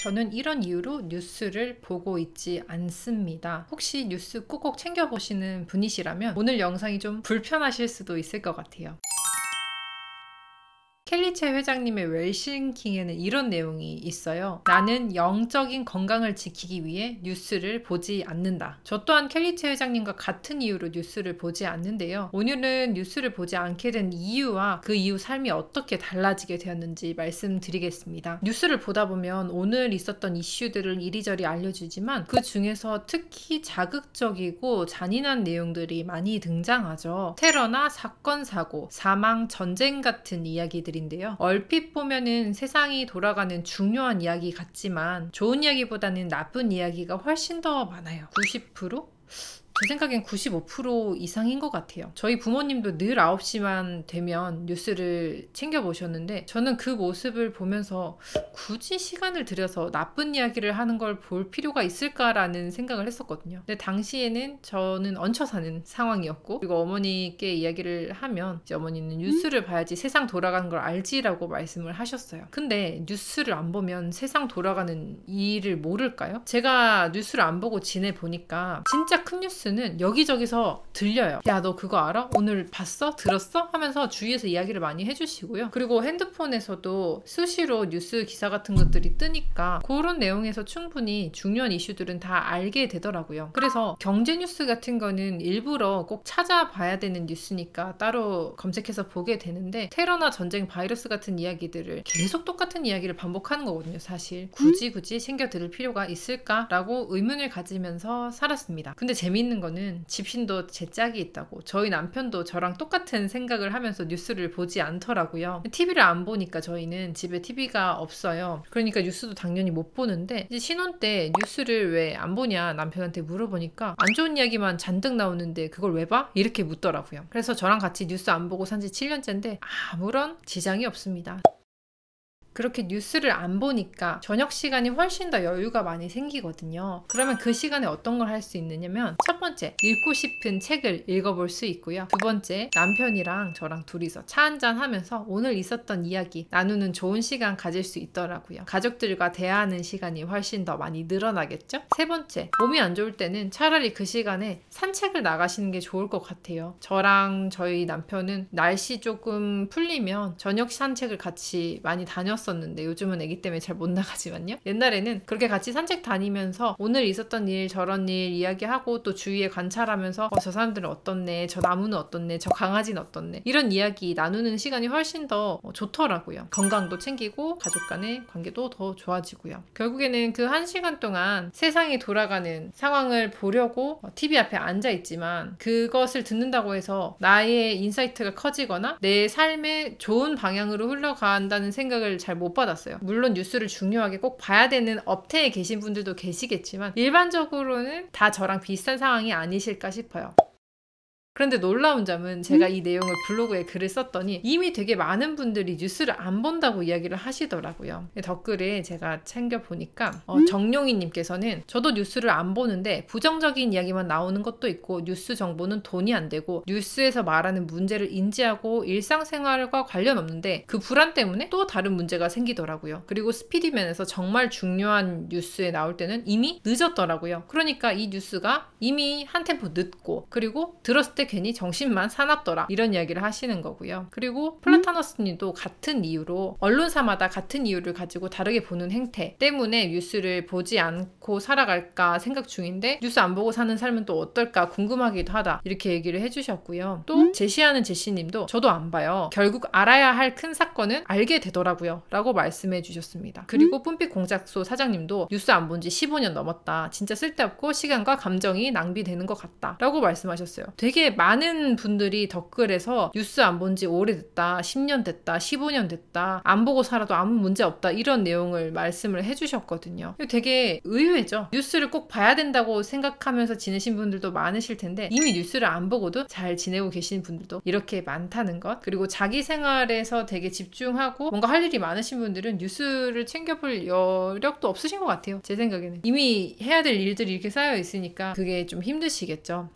저는 이런 이유로 뉴스를 보고 있지 않습니다. 혹시 뉴스 꼭꼭 챙겨보시는 분이시라면 오늘 영상이 좀 불편하실 수도 있을 것 같아요. 켈리체 회장님의 웰싱킹에는 이런 내용이 있어요. 나는 영적인 건강을 지키기 위해 뉴스를 보지 않는다. 저 또한 켈리체 회장님과 같은 이유로 뉴스를 보지 않는데요. 오늘은 뉴스를 보지 않게 된 이유와 그 이후 삶이 어떻게 달라지게 되었는지 말씀드리겠습니다. 뉴스를 보다 보면 오늘 있었던 이슈들을 이리저리 알려주지만 그 중에서 특히 자극적이고 잔인한 내용들이 많이 등장하죠. 테러나 사건, 사고, 사망, 전쟁 같은 이야기들이 인데요. 얼핏 보면은 세상이 돌아가는 중요한 이야기 같지만 좋은 이야기보다는 나쁜 이야기가 훨씬 더 많아요. 90%? 제 생각엔 95% 이상인 것 같아요. 저희 부모님도 늘 9시만 되면 뉴스를 챙겨보셨는데 저는 그 모습을 보면서 굳이 시간을 들여서 나쁜 이야기를 하는 걸 볼 필요가 있을까라는 생각을 했었거든요. 근데 당시에는 저는 얹혀 사는 상황이었고, 그리고 어머니께 이야기를 하면 이제 어머니는 뉴스를 봐야지 세상 돌아가는 걸 알지라고 말씀을 하셨어요. 근데 뉴스를 안 보면 세상 돌아가는 일을 모를까요? 제가 뉴스를 안 보고 지내보니까 진짜 큰 뉴스는 여기저기서 들려요. 야, 너 그거 알아? 오늘 봤어? 들었어? 하면서 주위에서 이야기를 많이 해주시고요. 그리고 핸드폰에서도 수시로 뉴스 기사 같은 것들이 뜨니까 그런 내용에서 충분히 중요한 이슈들은 다 알게 되더라고요. 그래서 경제 뉴스 같은 거는 일부러 꼭 찾아봐야 되는 뉴스니까 따로 검색해서 보게 되는데, 테러나 전쟁, 바이러스 같은 이야기들을 계속 똑같은 이야기를 반복하는 거거든요. 사실 굳이 챙겨 들을 필요가 있을까라고 의문을 가지면서 살았습니다. 근데 재미있는 거는 집신도 제 짝이 있다고, 저희 남편도 저랑 똑같은 생각을 하면서 뉴스를 보지 않더라고요. TV를 안 보니까 저희는 집에 TV가 없어요. 그러니까 뉴스도 당연히 못 보는데, 이제 신혼 때 뉴스를 왜 안 보냐 남편한테 물어보니까 안 좋은 이야기만 잔뜩 나오는데 그걸 왜 봐? 이렇게 묻더라고요. 그래서 저랑 같이 뉴스 안 보고 산 지 7년째인데 아무런 지장이 없습니다. 그렇게 뉴스를 안 보니까 저녁 시간이 훨씬 더 여유가 많이 생기거든요. 그러면 그 시간에 어떤 걸 할 수 있느냐면, 첫 번째, 읽고 싶은 책을 읽어볼 수 있고요. 두 번째, 남편이랑 저랑 둘이서 차 한잔 하면서 오늘 있었던 이야기 나누는 좋은 시간 가질 수 있더라고요. 가족들과 대화하는 시간이 훨씬 더 많이 늘어나겠죠? 세 번째, 몸이 안 좋을 때는 차라리 그 시간에 산책을 나가시는 게 좋을 것 같아요. 저랑 저희 남편은 날씨 조금 풀리면 저녁 산책을 같이 많이 다녔어요. 었는데 요즘은 아기 때문에 잘 못 나가지만요. 옛날에는 그렇게 같이 산책 다니면서 오늘 있었던 일, 저런 일 이야기하고 또 주위에 관찰하면서 저 사람들은 어떻네, 저 나무는 어떻네, 저 강아지는 어떻네, 이런 이야기 나누는 시간이 훨씬 더 좋더라고요. 건강도 챙기고 가족 간의 관계도 더 좋아지고요. 결국에는 그 1시간 동안 세상이 돌아가는 상황을 보려고 TV 앞에 앉아 있지만, 그것을 듣는다고 해서 나의 인사이트가 커지거나 내 삶의 좋은 방향으로 흘러간다는 생각을 잘 못 받았어요. 물론 뉴스를 중요하게 꼭 봐야 되는 업태에 계신 분들도 계시겠지만 일반적으로는 다 저랑 비슷한 상황이 아니실까 싶어요. 그런데 놀라운 점은 제가 이 내용을 블로그에 글을 썼더니 이미 되게 많은 분들이 뉴스를 안 본다고 이야기를 하시더라고요. 댓글에 제가 챙겨보니까 정용희님께서는 저도 뉴스를 안 보는데 부정적인 이야기만 나오는 것도 있고 뉴스 정보는 돈이 안 되고 뉴스에서 말하는 문제를 인지하고 일상생활과 관련 없는데 그 불안 때문에 또 다른 문제가 생기더라고요. 그리고 스피디맨에서 정말 중요한 뉴스에 나올 때는 이미 늦었더라고요. 그러니까 이 뉴스가 이미 한 템포 늦고, 그리고 들었을 때 괜히 정신만 사납더라, 이런 이야기를 하시는 거고요. 그리고 플라타너스님도 같은 이유로 언론사마다 같은 이유를 가지고 다르게 보는 행태 때문에 뉴스를 보지 않고 살아갈까 생각 중인데 뉴스 안 보고 사는 삶은 또 어떨까 궁금하기도 하다, 이렇게 얘기를 해주셨고요. 또 제시하는 제시님도 저도 안 봐요. 결국 알아야 할 큰 사건은 알게 되더라고요 라고 말씀해 주셨습니다. 그리고 뿜빛 공작소 사장님도 뉴스 안 본 지 15년 넘었다, 진짜 쓸데없고 시간과 감정이 낭비되는 것 같다 라고 말씀하셨어요. 되게 많은 분들이 댓글에서 뉴스 안 본 지 오래됐다, 10년 됐다, 15년 됐다, 안 보고 살아도 아무 문제 없다, 이런 내용을 말씀을 해주셨거든요. 되게 의외죠. 뉴스를 꼭 봐야 된다고 생각하면서 지내신 분들도 많으실 텐데 이미 뉴스를 안 보고도 잘 지내고 계신 분들도 이렇게 많다는 것, 그리고 자기 생활에서 되게 집중하고 뭔가 할 일이 많으신 분들은 뉴스를 챙겨볼 여력도 없으신 것 같아요. 제 생각에는 이미 해야 될 일들이 이렇게 쌓여 있으니까 그게 좀 힘드시겠죠.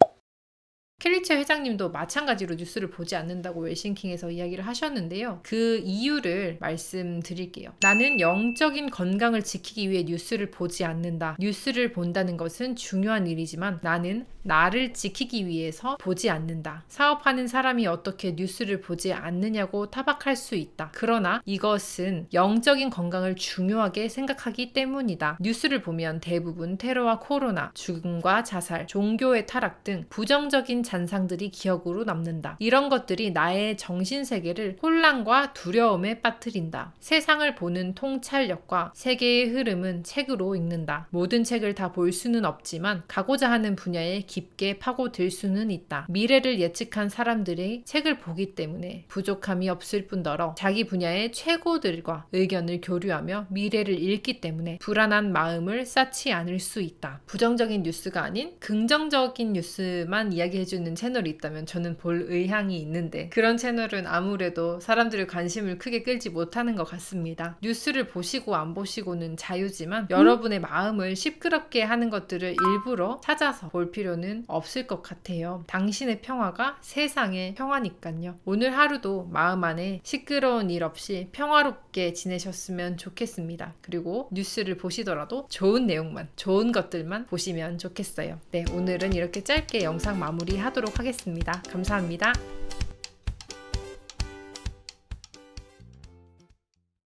켈리체 회장님도 마찬가지로 뉴스를 보지 않는다고 웰싱킹에서 이야기를 하셨는데요. 그 이유를 말씀드릴게요. 나는 영적인 건강을 지키기 위해 뉴스를 보지 않는다. 뉴스를 본다는 것은 중요한 일이지만 나는 나를 지키기 위해서 보지 않는다. 사업하는 사람이 어떻게 뉴스를 보지 않느냐고 타박할 수 있다. 그러나 이것은 영적인 건강을 중요하게 생각하기 때문이다. 뉴스를 보면 대부분 테러와 코로나, 죽음과 자살, 종교의 타락 등 부정적인 잔상들이 기억으로 남는다. 이런 것들이 나의 정신세계를 혼란과 두려움에 빠뜨린다. 세상을 보는 통찰력과 세계의 흐름은 책으로 읽는다. 모든 책을 다 볼 수는 없지만 가고자 하는 분야에 깊게 파고들 수는 있다. 미래를 예측한 사람들의 책을 보기 때문에 부족함이 없을 뿐더러 자기 분야의 최고들과 의견을 교류하며 미래를 읽기 때문에 불안한 마음을 쌓지 않을 수 있다. 부정적인 뉴스가 아닌 긍정적인 뉴스만 이야기해주는 채널이 있다면 저는 볼 의향이 있는데 그런 채널은 아무래도 사람들의 관심을 크게 끌지 못하는 것 같습니다. 뉴스를 보시고 안 보시고는 자유지만 여러분의 마음을 시끄럽게 하는 것들을 일부러 찾아서 볼 필요는 없을 것 같아요. 당신의 평화가 세상의 평화니까요. 오늘 하루도 마음 안에 시끄러운 일 없이 평화롭게 지내셨으면 좋겠습니다. 그리고 뉴스를 보시더라도 좋은 내용만, 좋은 것들만 보시면 좋겠어요. 네, 오늘은 이렇게 짧게 영상 마무리하도록 하겠습니다. 감사합니다.